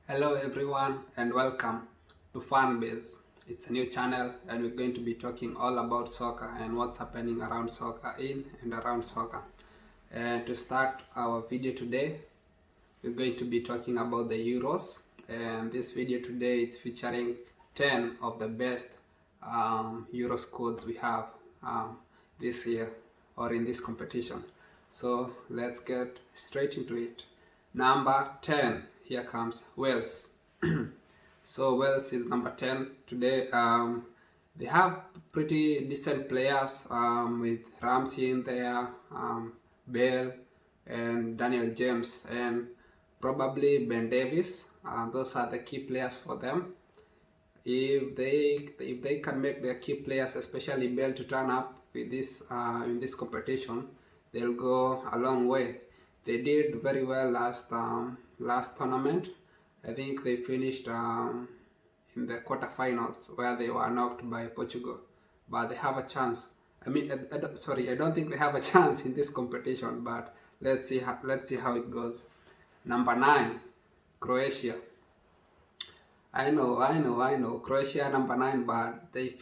Hello everyone and welcome to Fanbase. It's a new channel and we're going to be talking all about soccer and what's happening around soccer, in and around soccer. And to start our video today, we're going to be talking about the Euros, and this video today is featuring 10 of the best Euro squads we have this year or in this competition. So let's get straight into it. Number 10, here comes Wales. So Wales is number 10 today. They have pretty decent players with Ramsey in there, Bale, and Daniel James, and probably Ben Davis. Those are the key players for them. If they can make their key players, especially Bale, to turn up with this in this competition, they'll go a long way. They did very well last tournament. I think they finished in the quarterfinals where they were knocked by Portugal, but they have a chance. I don't think they have a chance in this competition, but let's see how it goes. Number 9, Croatia. I know. Croatia number 9, but they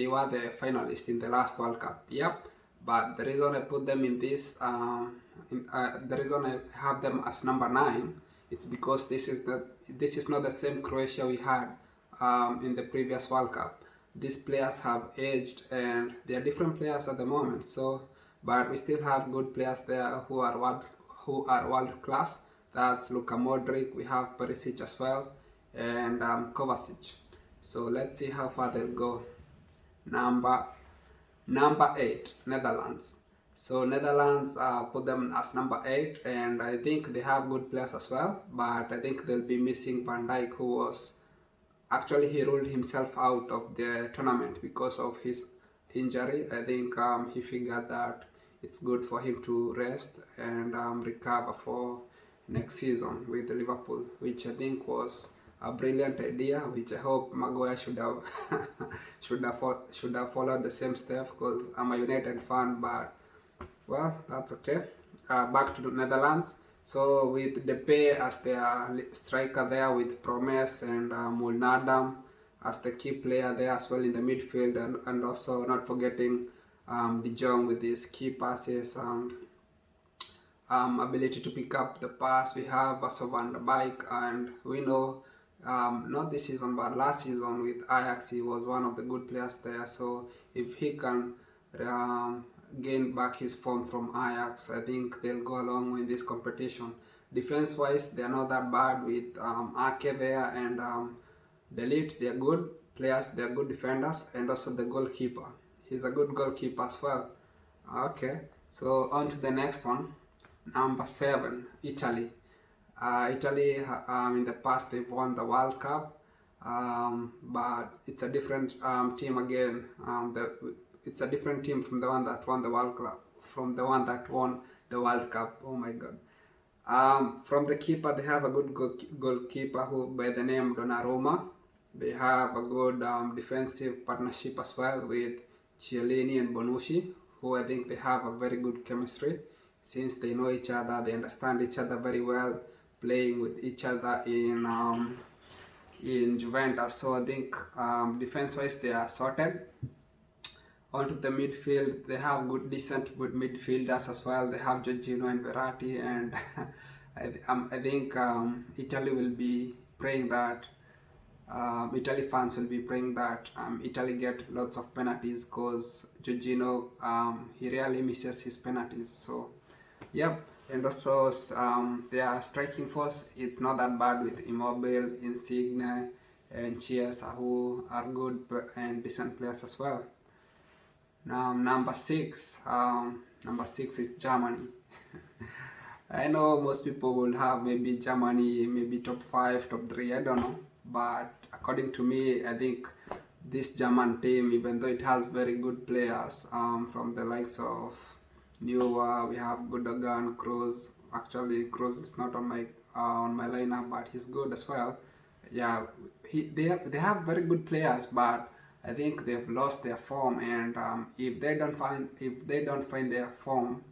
were the finalists in the last World Cup. Yep. But the reason I put them in this, the reason I have them as number 9, it's because this is not the same Croatia we had in the previous World Cup. These players have aged and they are different players at the moment. So, but we still have good players there who are world class. That's Luka Modric. We have Perisic as well, and Kovacic. So let's see how far they'll go. Number 8, Netherlands. So Netherlands put them as number 8, and I think they have good players as well. But I think they'll be missing Van Dijk, who was actually he ruled himself out of the tournament because of his injury. I think he figured that it's good for him to rest and recover for next season with Liverpool, which I think was a brilliant idea, which I hope Maguire should have should have followed the same step, because I'm a United fan. But well, that's okay. Back to the Netherlands. So with Depay as their striker there, with Promes and Mulnadam as the key player there as well in the midfield, and also not forgetting De Jong with his key passes and ability to pick up the pass. We have also Van der Beek, and we know not this season but last season with Ajax he was one of the good players there. So if he can gain back his form from Ajax, I think they'll go along in this competition. Defense wise, they're not that bad with Ake there and De Ligt. They're good players, they're good defenders, and also the goalkeeper. He's a good goalkeeper as well. Okay, so on to the next one. Number 7, Italy. Italy, in the past they've won the World Cup, but it's a different team again. It's a different team from the one that won the World Cup. From the one that won the World Cup. Oh my God. From the keeper, they have a good goalkeeper who by the name Donnarumma. They have a good defensive partnership as well with Chiellini and Bonucci, who I think they have a very good chemistry since they know each other, they understand each other very well, playing with each other in Juventus. So I think defense-wise they are sorted. Onto the midfield, they have good midfielders as well. They have Jorginho and Verratti, and I think Italy will be praying that Italy fans will be praying that Italy get lots of penalties, because Jorginho he really misses his penalties. So yep, and also their striking force, it's not that bad with Immobile, Insigne, and Chiesa, who are good and decent players as well. Now number 6 is Germany. I know most people will have maybe Germany, maybe top 5, top 3, I don't know. But according to me, I think this German team, even though it has very good players from the likes of Neuer, we have Gundogan, Kroos. Actually, Kroos is not on my lineup, but he's good as well. Yeah, they have very good players, but I think they've lost their form, and if they don't find their form,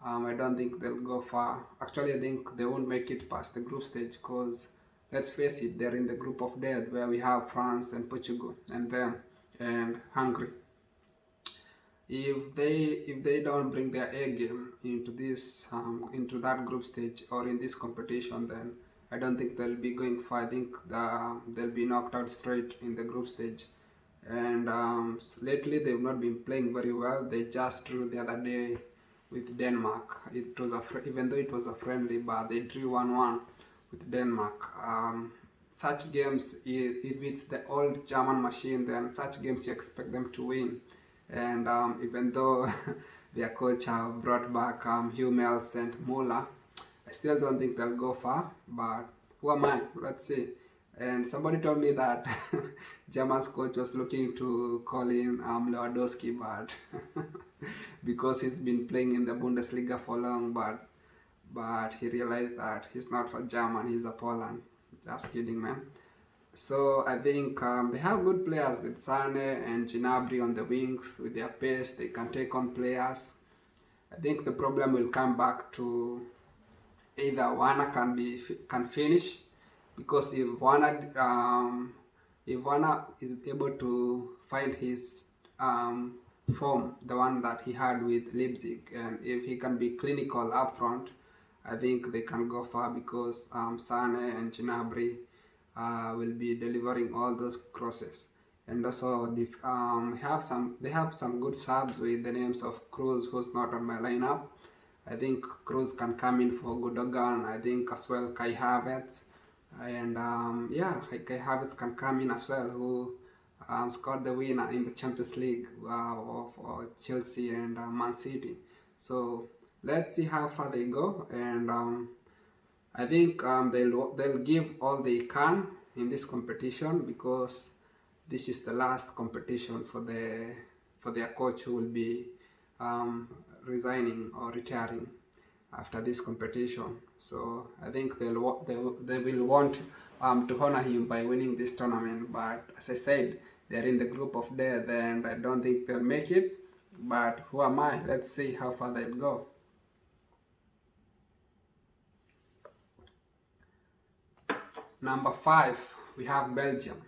I don't think they'll go far. Actually, I think they won't make it past the group stage, because let's face it, they're in the group of death where we have France and Portugal and them and Hungary. If they don't bring their A game into this into that group stage or in this competition, then I don't think they'll be going far. I think they'll be knocked out straight in the group stage. And lately they've not been playing very well. They just drew the other day with Denmark. It was even though it was a friendly, but they drew 1-1 with Denmark. Such games, if it's the old German machine, then such games you expect them to win. And even though their coach have brought back Hummels and Muller, I still don't think they'll go far. But who am I? Let's see. And somebody told me that German's coach was looking to call in Lewandowski, but because he's been playing in the Bundesliga for long, but he realized that he's not for German, he's a Poland. Just kidding, man. So I think they have good players with Sane and Gnabry on the wings. With their pace, they can take on players. I think the problem will come back to either Werner can finish, because if Werner is able to find his form, the one that he had with Leipzig, and if he can be clinical up front, I think they can go far, because Sane and Gnabry will be delivering all those crosses. And also they have some good subs with the names of Cruz, who's not on my lineup. I think Cruz can come in for Gundogan. I think as well Kai Havertz, and Kai Havertz can come in as well, who scored the winner in the Champions League of Chelsea and Man City. So let's see how far they go, and I think they'll give all they can in this competition, because this is the last competition for their coach, who will be resigning or retiring after this competition. So I think they will want to honor him by winning this tournament. But as I said, they're in the group of death, and I don't think they'll make it. But who am I? Let's see how far they'll go. Number 5, we have Belgium.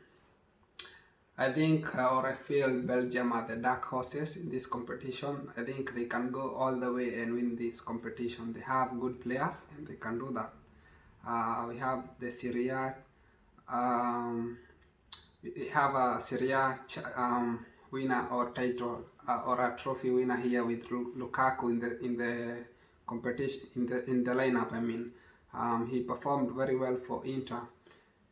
I think, or I feel Belgium are the dark horses in this competition. I think they can go all the way and win this competition. They have good players and they can do that. We have the Serie A. We have a Serie A winner or title or a trophy winner here with Lukaku in the competition, in the lineup. I mean, he performed very well for Inter,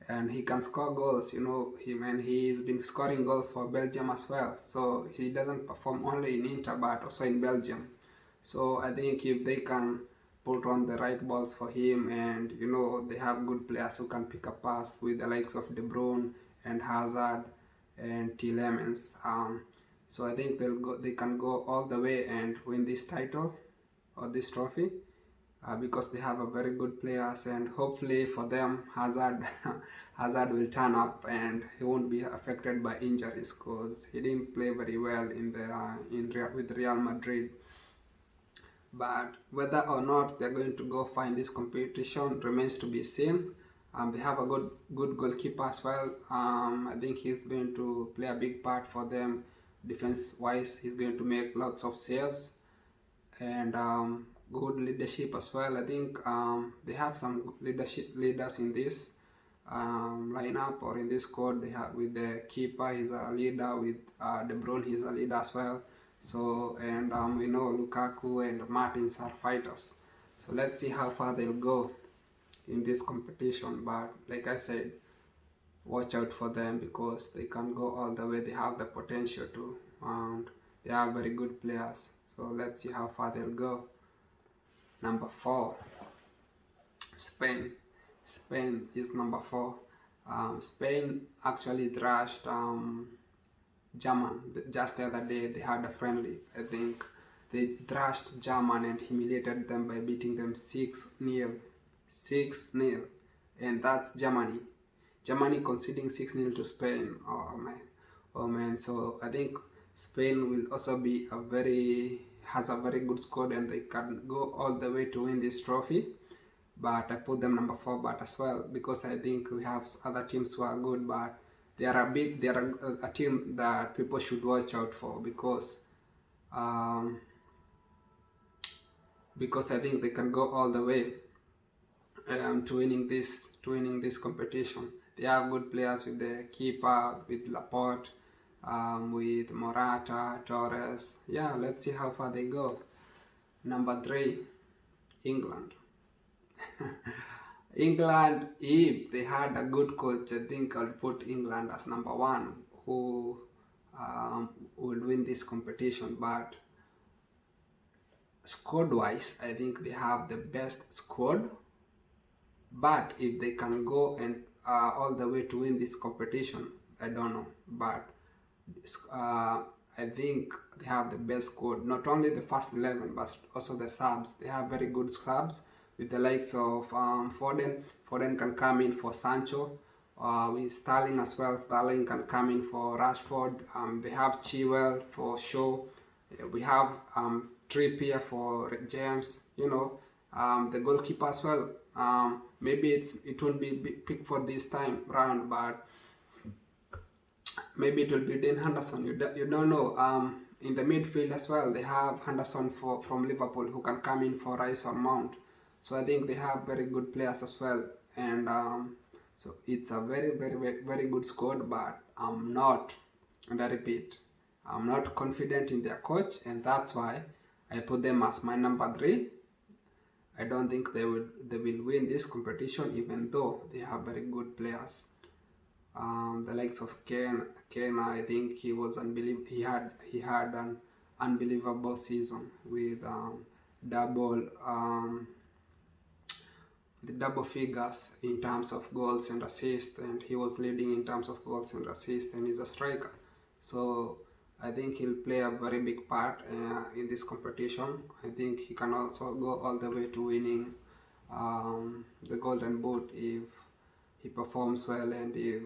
and he can score goals. He's been scoring goals for Belgium as well. So he doesn't perform only in Inter but also in Belgium. So I think if they can put on the right balls for him, and they have good players who can pick a pass with the likes of De Bruyne and Hazard and Tielemans. So I think they can go all the way and win this title or this trophy. Because they have a very good players, and hopefully for them Hazard will turn up and he won't be affected by injuries, because he didn't play very well with Real Madrid. But whether or not they're going to go far in this competition remains to be seen. They have a good goalkeeper as well. I think he's going to play a big part for them defense wise. He's going to make lots of saves, and good leadership as well. I think they have some leaders in this lineup or in this squad. They have, with the keeper, he's a leader. With De Bruyne, he's a leader as well. So, and we know Lukaku and Martins are fighters. So let's see how far they'll go in this competition. But like I said, watch out for them, because they can go all the way. They have the potential to, and they are very good players. So let's see how far they'll go. Number 4, Spain. Spain is number 4. Spain actually thrashed German just the other day. They had a friendly. I think they thrashed German and humiliated them by beating them 6-0. 6-0. And that's Germany. Germany conceding 6-0 to Spain. Oh man. So I think Spain will also be has a very good squad, and they can go all the way to win this trophy. but I put them number 4. But as well, because I think we have other teams who are good, but they are a team that people should watch out for, um, because I think they can go all the way to winning this competition. They have good players with the keeper, with Laporte, with Morata, Torres. Yeah, let's see how far they go. Number 3, England. England, if they had a good coach, I think I'll put England as number 1, who would win this competition. But squad wise, I think they have the best squad. But if they can go and all the way to win this competition, I don't know. But I think they have the best squad. Not only the first 11, but also the subs. They have very good subs with the likes of Foden. Foden can come in for Sancho. With Sterling as well. Sterling can come in for Rashford. They have Chilwell for Shaw. We have Trippier for James. The goalkeeper as well. Maybe it won't be picked for this time round, but maybe it will be Dean Henderson. You don't know. In the midfield as well, they have Henderson from Liverpool, who can come in for Rice or Mount. So I think they have very good players as well, and so it's a very, very, very, very good squad. But I'm not, and I repeat, I'm not confident in their coach, and that's why I put them as my number 3. I don't think they will win this competition, even though they have very good players. The likes of Kane, I think he was unbelievable. He had an unbelievable season with double the double figures in terms of goals and assists, and he was leading in terms of goals and assists, and he's a striker. So I think he'll play a very big part in this competition. I think he can also go all the way to winning the Golden Boot if he performs well, and if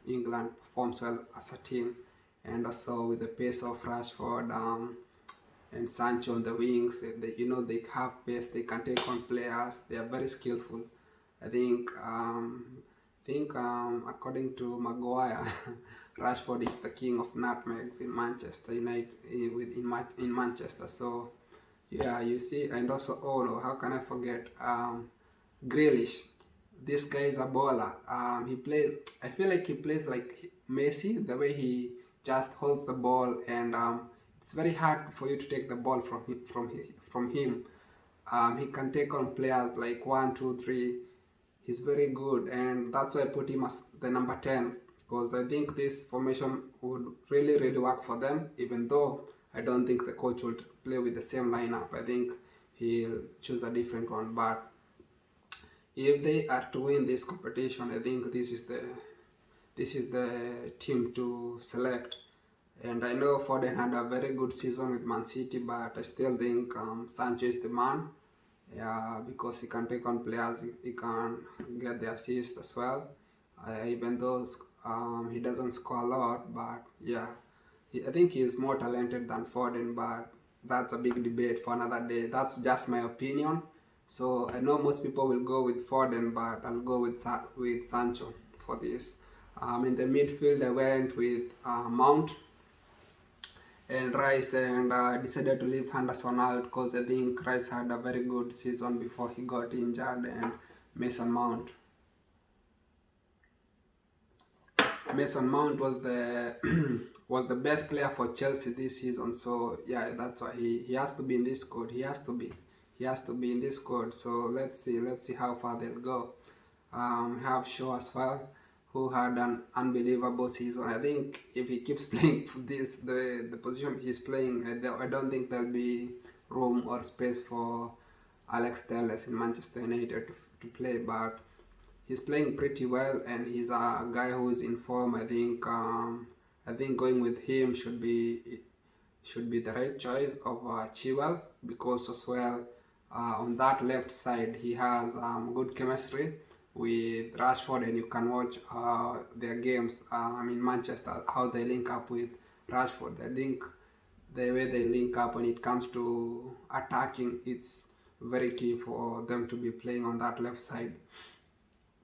England performs well as a team. And also with the pace of Rashford and Sancho on the wings, they have pace, they can take on players, they are very skillful. I think according to Maguire, Rashford is the king of nutmegs in Manchester United, in Manchester. So yeah, you see, and also how can I forget Grealish? This guy is a baller. He plays. I feel like he plays like Messi, the way he just holds the ball, and it's very hard for you to take the ball from him. He can take on players like 1, 2, 3. He's very good, and that's why I put him as the number 10, because I think this formation would really, really work for them, even though I don't think the coach would play with the same lineup. I think he'll choose a different one. But if they are to win this competition, I think this is the team to select. And I know Foden had a very good season with Man City, but I still think Sancho is the man. Yeah, because he can take on players, he can get the assist as well. Even though he doesn't score a lot, but yeah, I think he is more talented than Foden. But that's a big debate for another day. That's just my opinion. So I know most people will go with Foden, but I'll go with Sancho for this. In the midfield, I went with Mount and Rice, and decided to leave Henderson out because I think Rice had a very good season before he got injured, and Mason Mount was the was the best player for Chelsea this season. So yeah, that's why he has to be in this squad. He has to be in this squad. So let's see how far they'll go. We have Shaw as well, who had an unbelievable season. I think if he keeps playing the position he's playing, I don't think there'll be room or space for Alex Telles in Manchester United to play. But he's playing pretty well, and he's a guy who is in form. I think going with him should be the right choice of Chilwell, because as well on that left side he has good chemistry with Rashford, and you can watch their games in Manchester, how they link up with Rashford. I think the way they link up when it comes to attacking, it's very key for them to be playing on that left side.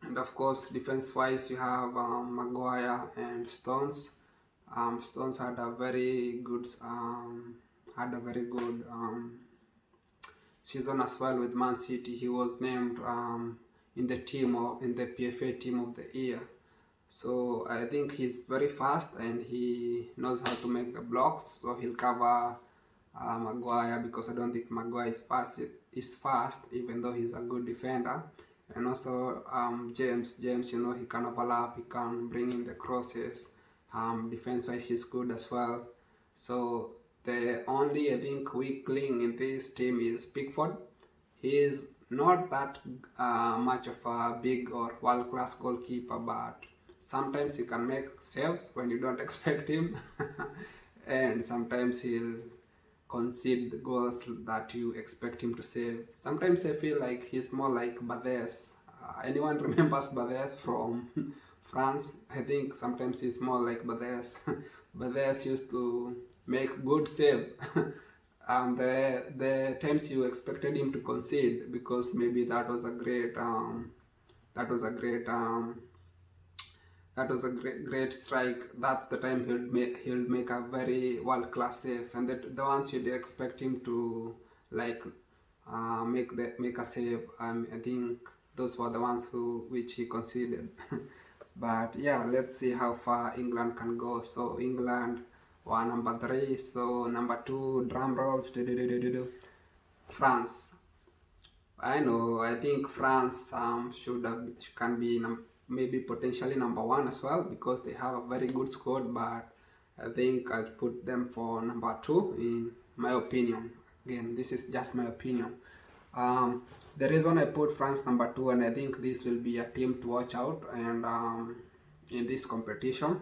And of course, defense-wise, you have Maguire and Stones. Stones had a very good season as well with Man City. He was named in the PFA team of the year. So I think he's very fast and he knows how to make the blocks. So he'll cover Maguire, because I don't think Maguire is fast, even though he's a good defender. And also James, he can overlap, he can bring in the crosses. Defense-wise, he's good as well. So the only, I think, weak link in this team is Pickford. He is not that much of a big or world-class goalkeeper, but sometimes he can make saves when you don't expect him, and sometimes he'll concede the goals that you expect him to save. Sometimes I feel like he's more like Barthez. Anyone remembers Barthez from France? I think sometimes he's more like Barthez. Barthez used to make good saves. The times you expected him to concede, because maybe that was a great great strike. That's the time he'll make a very world class save, and the ones you'd expect him to like make a save. I think those were the ones which he conceded. But yeah, let's see how far England can go. So England were number 3. So number 2, drum rolls. France. I think France can be maybe potentially number 1 as well, because they have a very good squad, but I think I'll put them for number 2 in my opinion. Again, this is just my opinion. The reason I put France number 2, and I think this will be a team to watch out and in this competition,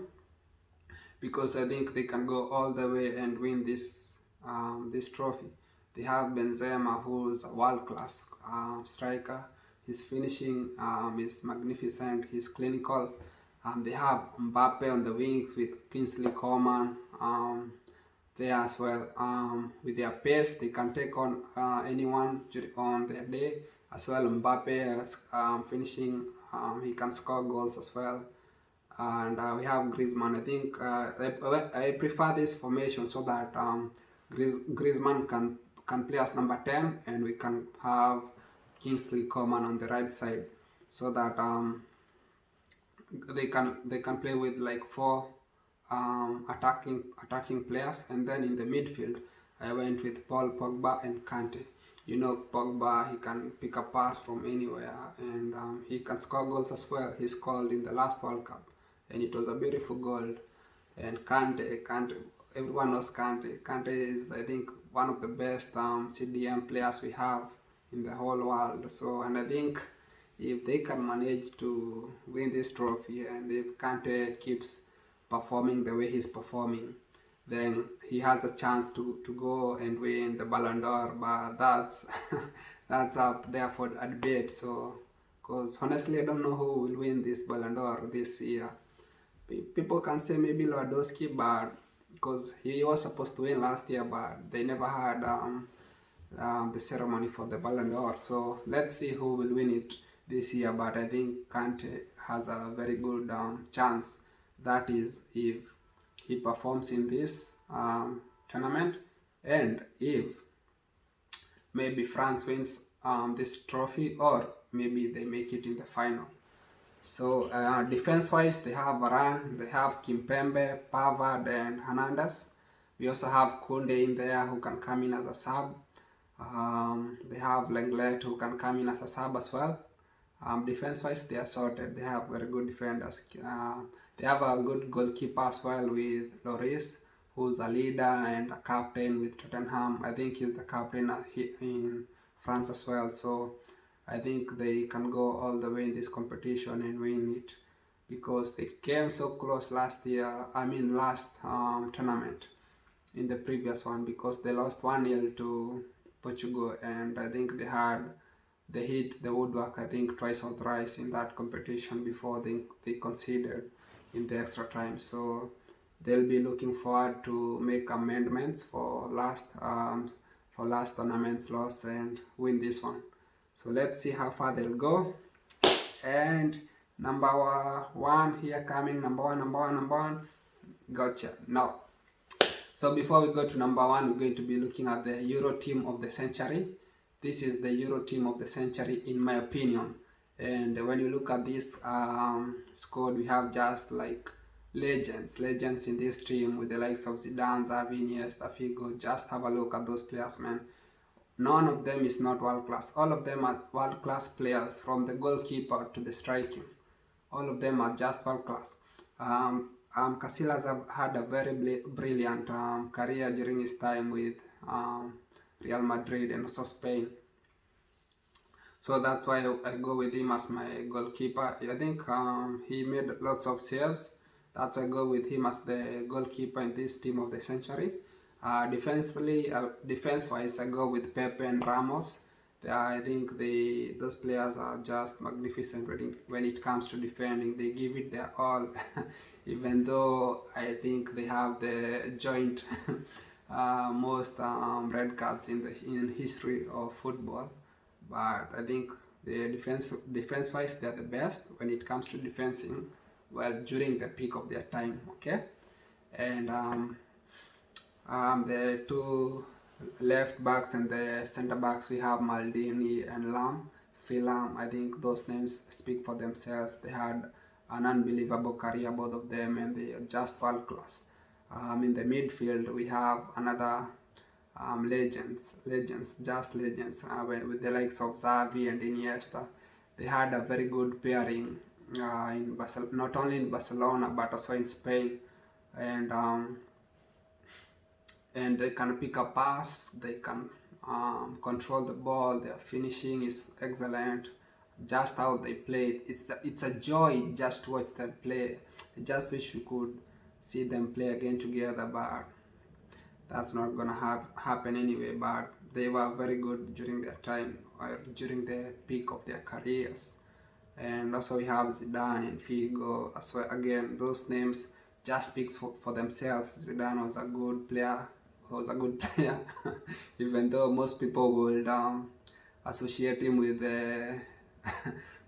because I think they can go all the way and win this trophy. They have Benzema, who's a world-class striker. His finishing is magnificent. He's clinical. They have Mbappe on the wings with Kingsley Coman there as well. With their pace, they can take on anyone on their day as well. Mbappe finishing, he can score goals as well. And we have Griezmann. I think I prefer this formation so that Griezmann can play as number 10, and we can have Kingsley Coman on the right side, so that they can play with like 4 attacking players. And then in the midfield, I went with Paul Pogba and Kante. Pogba, he can pick a pass from anywhere, and he can score goals as well. He scored in the last World Cup, and it was a beautiful goal. And Kante, everyone knows Kante. Kante is, I think, one of the best CDM players we have in the whole world. So, and I think if they can manage to win this trophy, and if Kante keeps performing the way he's performing, then he has a chance to go and win the Ballon d'Or. But that's that's up there for a debate. So, because honestly, I don't know who will win this Ballon d'Or this year. People can say maybe Lewandowski, but because he was supposed to win last year, but they never had the ceremony for the Ballon d'Or. So let's see who will win it this year. But I think Kante has a very good chance. That is, if he performs in this tournament, and if maybe France wins this trophy, or maybe they make it in the final. So defense-wise, they have Varane, they have Kimpembe, Pavard, and Hernandez. We also have Koundé in there, who can come in as a sub. They have Lenglet, who can come in as a sub as well. Defense-wise, they are sorted. They have very good defenders. They have a good goalkeeper as well with Lloris, who's a leader and a captain with Tottenham. I think he's the captain in France as well. So I think they can go all the way in this competition and win it, because they came so close last tournament, in the previous one, because they lost 1-0 to Portugal, and I think they hit the woodwork, I think, twice or thrice in that competition before they conceded in the extra time. So they'll be looking forward to make amendments for last for last tournament's loss and win this one. So let's see how far they'll go. And number one here coming, number one. Gotcha. Now, so before we go to number one, we're going to be looking at the Euro team of the century. This is the Euro team of the century, in my opinion. And when you look at this squad, we have just like legends in this team, with the likes of Zidane, Xavi, Iniesta, Figo. Just have a look at those players, man. None of them is not world class. All of them are world class players, from the goalkeeper to the striking. All of them are just world class. Casillas have had a very brilliant career during his time with Real Madrid and also Spain. So that's why I go with him as my goalkeeper. I think he made lots of saves. That's why I go with him as the goalkeeper in this team of the century. Defense-wise, I go with Pepe and Ramos. I think those players are just magnificent when it comes to defending. They give it their all. Even though I think they have the joint most red cards in history of football, but I think the defense-wise they're the best when it comes to defending. Well, during the peak of their time, okay. And the two left backs and the center backs, we have Maldini and Lam. Lam, I think those names speak for themselves. They had an unbelievable career, both of them, and they are just world class. In the midfield, we have another legends, with the likes of Xavi and Iniesta. They had a very good pairing in not only in Barcelona but also in Spain, and they can pick a pass, they can control the ball, their finishing is excellent. Just how they play, it's a joy just to watch them play. I just wish we could see them play again together, but that's not gonna happen anyway. But they were very good during their time, or during the peak of their careers. And also we have Zidane and Figo as well. Again, those names just speaks for themselves. Zidane was a good player. Even though most people would associate him with the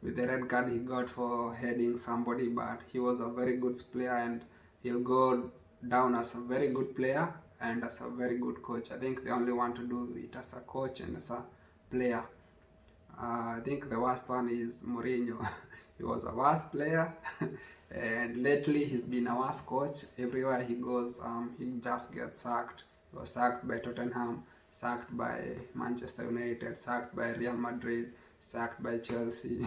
with the red card he got for heading somebody, but he was a very good player, and he'll go down as a very good player and as a very good coach. I think they only want to do it as a coach and as a player. I think the worst one is Mourinho. He was a worst player and lately he's been a worst coach. Everywhere he goes, he just gets sacked. He was sacked by Tottenham, sacked by Manchester United, sacked by Real Madrid, sacked by Chelsea.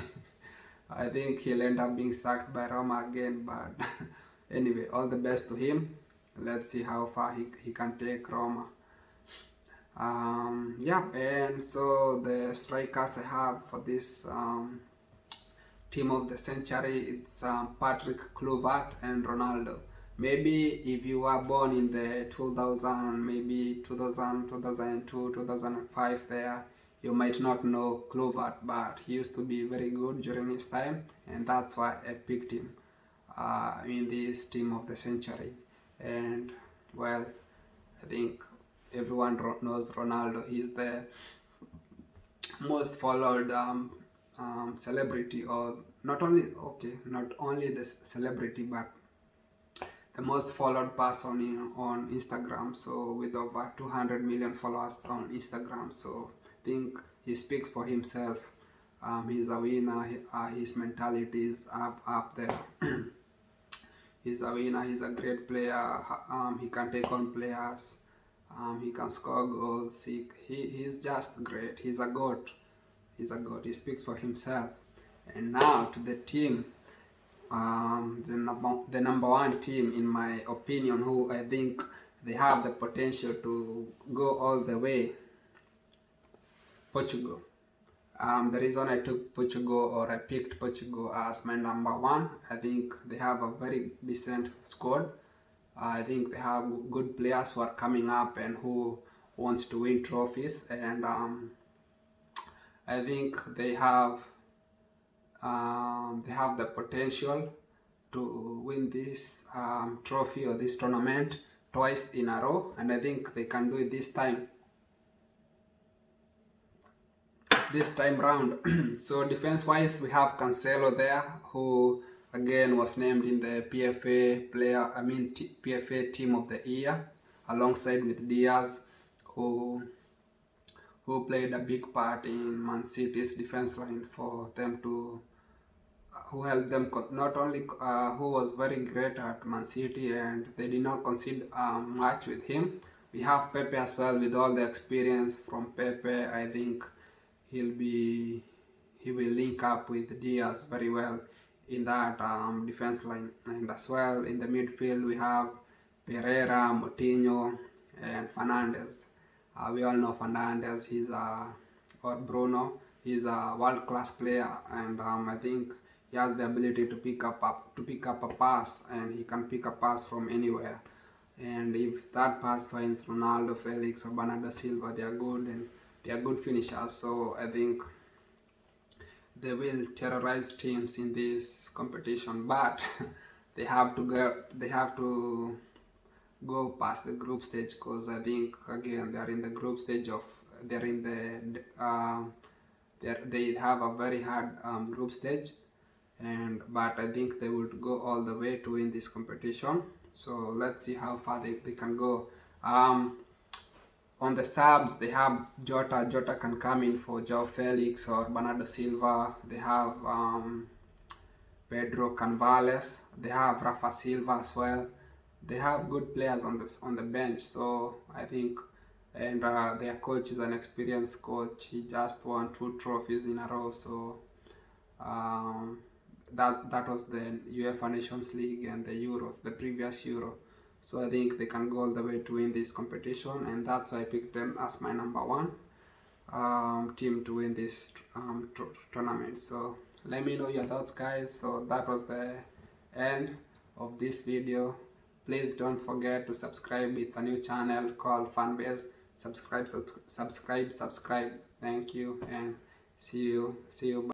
I think he'll end up being sacked by Roma again, but anyway, all the best to him. Let's see how far he can take Roma. Yeah, and so the strikers I have for this team of the century, it's Patrick Kluivert and Ronaldo. Maybe if you were born in the 2000, maybe 2000, 2002, 2005 there, you might not know Kluivert, but he used to be very good during his time, and that's why I picked him in this team of the century. And well, I think everyone knows Ronaldo. He's the most followed celebrity, or not only the celebrity, but the most followed person on Instagram. So with over 200 million followers on Instagram, so I think he speaks for himself. He's a winner. His mentality is up there. He's a winner. He's a great player. He can take on players. He can score goals. He's just great. He's a goat. He speaks for himself. And now to the team, the number one team in my opinion, who I think they have the potential to go all the way. Portugal. The reason I took Portugal, or I picked Portugal as my number one, I think they have a very decent squad. I think they have good players who are coming up and who wants to win trophies, and I think they have the potential to win this trophy or this tournament twice in a row, and I think they can do it this time. this time round. So defense wise, we have Cancelo there, who again was named in the PFA team of the year, alongside with Diaz, who played a big part in Man City's defense line for them to who helped them not only who was very great at Man City, and they did not concede much with him. We have Pepe as well, with all the experience from Pepe. I think he'll be he will link up with Diaz very well in that defense line. And as well in the midfield we have Pereira, Moutinho, and Fernandes. We all know Fernandes. Or Bruno. He's a world-class player, and I think he has the ability to pick up a pass, and he can pick a pass from anywhere. And if that pass finds Ronaldo, Felix, or Bernardo Silva, they are good, and they are good finishers. So I think they will terrorize teams in this competition, but they have to go past the group stage, because I think again they are in the group stage of they're in they have a very hard group stage, but I think they would go all the way to win this competition. So let's see how far they can go. On the subs, they have Jota. Jota can come in for Joao Felix or Bernardo Silva. They have Pedro Canvales. They have Rafa Silva as well. They have good players on the bench. So I think, and their coach is an experienced coach. He just won 2 trophies in a row. So that was the UEFA Nations League and the Euros, the previous Euro. So I think they can go all the way to win this competition, and that's why I picked them as my number 1 team to win this tournament. So let me know your thoughts, guys. So that was the end of this video. Please don't forget to subscribe. It's a new channel called Fanbase. Subscribe. Thank you, and see you.